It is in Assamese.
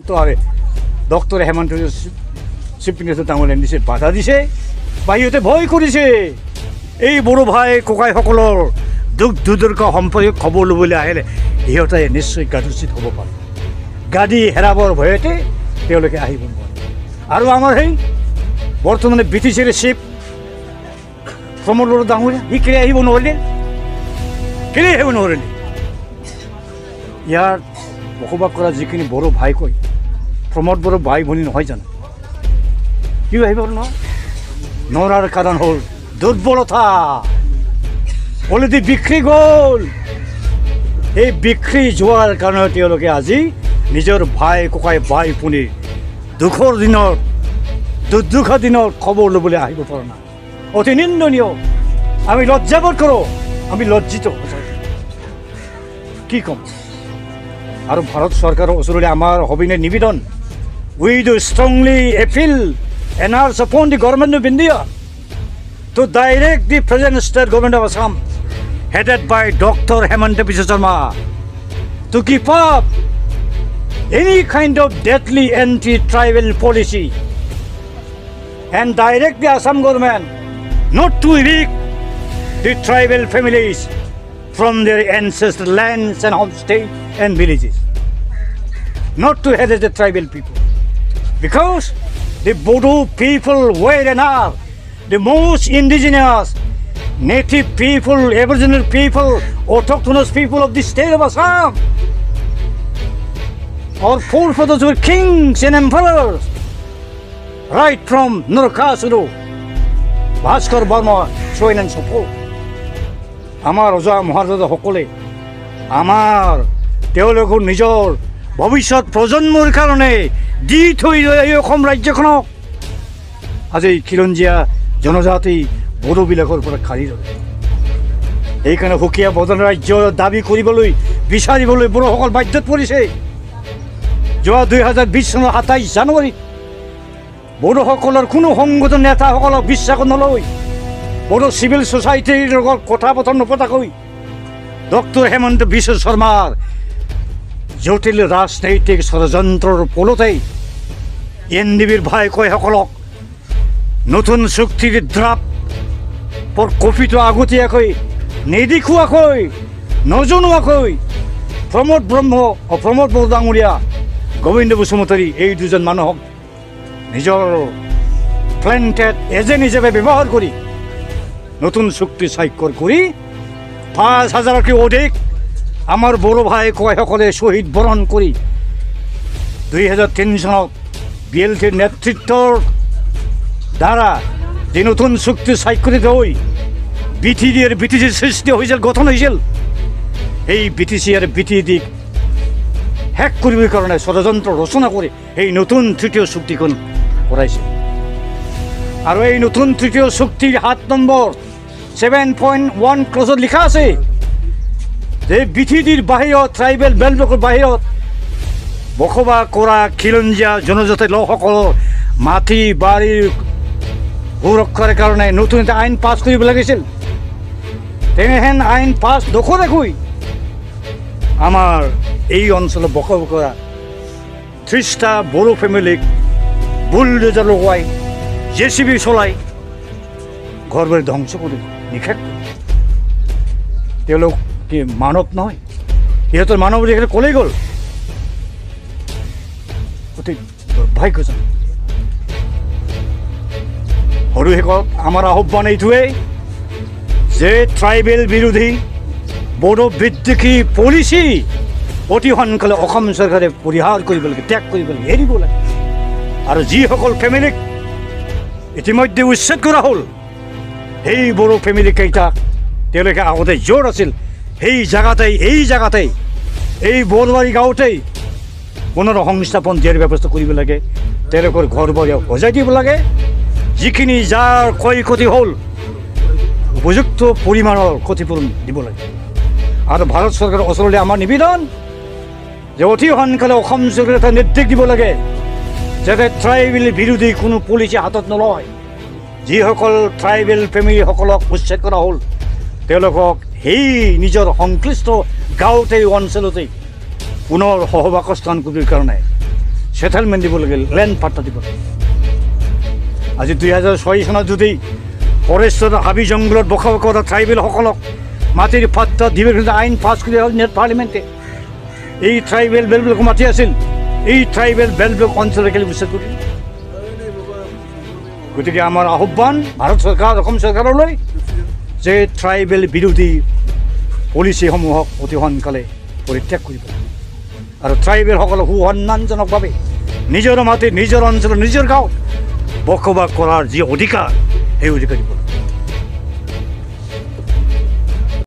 তো আৰে ডক্টৰ হেমন্ত শিপিনেছে তামোলে দিছে বাধা দিছে বাহিৰতে ভয় কৰিছে এই বড়ো ভাই ককাইসকলৰ দুখ দুৰ্দশা সম্পৰ্কে খবৰ ল'বলৈ আহিলে সিহঁতে নিশ্চয় গাদুচিত হ'ব পাৰে গাড়ী হেৰাবৰ ভয়তে তেওঁলোকে আহিব নোৱাৰে আৰু আমাৰ সেই বৰ্তমানে ব্ৰিটিছৰ চিফ প্ৰমোদ বড়ো ডাঙৰীয়া সি কেলে আহিব নোৱাৰিলে ইয়াৰ বসবাস কৰা যিখিনি বড়ো ভাই কয় প্ৰমোদ বড়ো ভাই ভনী নহয় জানো কিয় আহিব নৰাৰ কাৰণ হ'ল দুৰ্বলতা অলৰেডি বিক্ৰী গ'ল এই বিক্ৰী যোৱাৰ কাৰণে তেওঁলোকে আজি নিজৰ ভাই ককাই ভাই ভনী দুখৰ দিনত দুৰ্দশা দিনত খবৰ ল'বলৈ আহিব পৰা নাই অতি নিন্দনীয় আমি লজ্জাবোধ কৰোঁ আমি লজ্জিত কি ক'ম আৰু ভাৰত চৰকাৰৰ ওচৰলৈ আমাৰ সবিনয় নিবেদন we do strongly appeal and urge upon the government of India to direct the present state government of Assam headed by Dr. Hemanta Biswa Sharma to keep up any kind of deadly anti-tribal policy and direct the Assam government not to evict the tribal families from their ancestral lands and homesteads and villages, not to harass the tribal people, because the BODO people were and are the most indigenous, native people, aboriginal people, autochthonous people of the state of Assam. Our forefathers were kings and emperors, right from Narakasuru, Bhaskar Burma, so on and so forth. Amar Oja Maharaja Hokole, Amar Teologur Nijor, ভৱিষ্যত প্ৰজন্মৰ কাৰণে দি থৈ এই অসম ৰাজ্যখনক আজি খিলঞ্জীয়া জনজাতি বড়োবিলাকৰ পৰা খাৰি ল'লে এইকাৰণে সুকীয়া বদন ৰাজ্য দাবী কৰিবলৈ বিচাৰিবলৈ বড়োসকল বাধ্যত পৰিছে যোৱা 2020 চনৰ 27 জানুৱাৰীত বড়োসকলৰ কোনো সংগঠন নেতাসকলক বিশ্বাস নলয় বড়ো চিভিল ছ'চাইটিৰ লগত কথা বতৰা নপতাকৈ ডক্টৰ হেমন্ত বিশ্ব শৰ্মাৰ জটিল ৰাজনৈতিক ষড়যন্ত্ৰৰ ফলতেই NDBৰ ভাই কয়সকলক নতুন চুক্তিৰ ড্ৰাফ্ট কপিটো আগতীয়াকৈ নেদেখুৱাকৈ নজনোৱাকৈ প্ৰমোদ বড়ো ডাঙৰীয়া গোবিন্দ বসুমতাৰী এই দুজন মানুহক নিজৰ প্লেণ্টেড এজেণ্ট হিচাপে ব্যৱহাৰ কৰি নতুন চুক্তি স্বাক্ষৰ কৰি ৫,০০০তকৈ অধিক আমাৰ বড়ো ভাই ককাইসকলে শ্বহীদ বৰণ কৰি 2003 চনত BLTৰ নেতৃত্বৰ দ্বাৰা যে নতুন চুক্তি স্বাক্ষৰিত হৈ BTCৰ সৃষ্টি হৈছিল গঠন হৈছিল এই BTC আৰু BTDক শেষ কৰিবৰ কাৰণে ষড়যন্ত্ৰ ৰচনা কৰি এই নতুন তৃতীয় চুক্তিখন কৰাইছিল আৰু এই নতুন তৃতীয় চুক্তিৰ 7 নম্বৰ 7.1 ক্লজত লিখা আছে যে BTDৰ বাহিৰত ট্ৰাইবেল বেল্টৰ বাহিৰত বসবাস কৰা খিলঞ্জীয়া জনজাতি লোকসকলৰ মাটি বাৰীৰ সুৰক্ষাৰ কাৰণে নতুন এটা আইন পাছ কৰিব লাগিছিল তেনেহেন আইন পাছ নকৰাকৈ আমাৰ এই অঞ্চলত বসবাস কৰা 30টা বড়ো ফেমিলিক বুলডোজাৰ লগাই JCB চলাই ঘৰবোৰ ধ্বংস কৰি নিষেধ তেওঁলোক কি মানৱ নহয় সিহঁতৰ মানৱ বুলি ক'লেই গ'ল অতি দুৰ্ভাগ্যজনক সৰু শেষত আমাৰ আহ্বান এইটোৱেই যে ট্ৰাইবেল বিৰোধী বড়ো বিদ্ৰোহী পলিচি অতি সোনকালে অসম চৰকাৰে পৰিহাৰ কৰিব লাগে ত্যাগ কৰিব লাগে এৰিব লাগে আৰু যিসকল ফেমিলিক ইতিমধ্যে উচ্ছেদ কৰা হ'ল সেই বড়ো ফেমিলি কেইটাক তেওঁলোকে আগতে য'ত আছিল সেই জেগাতেই এই বৰবাৰী গাঁৱতেই পুনৰ সংস্থাপন দিয়াৰ ব্যৱস্থা কৰিব লাগে তেওঁলোকৰ ঘৰ বাৰী সজাই দিব লাগে যিখিনি যাৰ ক্ষয় ক্ষতি হ'ল উপযুক্ত পৰিমাণৰ ক্ষতিপূৰণ দিব লাগে আৰু ভাৰত চৰকাৰৰ ওচৰলৈ আমাৰ নিবেদন যে অতি সোনকালে অসম চৰকাৰে এটা নিৰ্দেশ দিব লাগে যাতে ট্ৰাইবেল বিৰোধী কোনো পলিচি হাতত নলয় যিসকল ট্ৰাইবেল ফেমিলিসকলক উচ্ছেদ কৰা হ'ল তেওঁলোকক সেই নিজৰ সংশ্লিষ্ট গাঁৱতেই অঞ্চলতেই পুনৰ সহবাসস্থান কৰিবৰ কাৰণে সেটেলমেণ্ট দিব লাগে, লেণ্ড পাট্টা দিব লাগে। আজি 2006 চনত যদি ফৰেষ্টৰ হাবি জংঘলত বসবাস কৰা ট্ৰাইবেলসকলক মাটিৰ পাট্টা দিবৰ কাৰণে আইন পাছ কৰি নেট পাৰ্লিমেণ্টে এই ট্ৰাইবেল বেলবিলাকক মাতি আছিল, এই ট্ৰাইবেল বেলবিলাক অঞ্চল কেলে বিচাৰ কৰি। গতিকে আমাৰ আহ্বান ভাৰত চৰকাৰ, অসম চৰকাৰলৈ যে ট্ৰাইবেল বিৰোধী পলিচিসমূহক অতি সোনকালে পৰিত্যাগ কৰিব আৰু ট্ৰাইবেলসকলক সুসন্মানজনকভাৱে নিজৰ মাটি, নিজৰ অঞ্চলত, নিজৰ গাঁৱত বসবাস কৰাৰ যি অধিকাৰ, সেই অধিকাৰ দিব।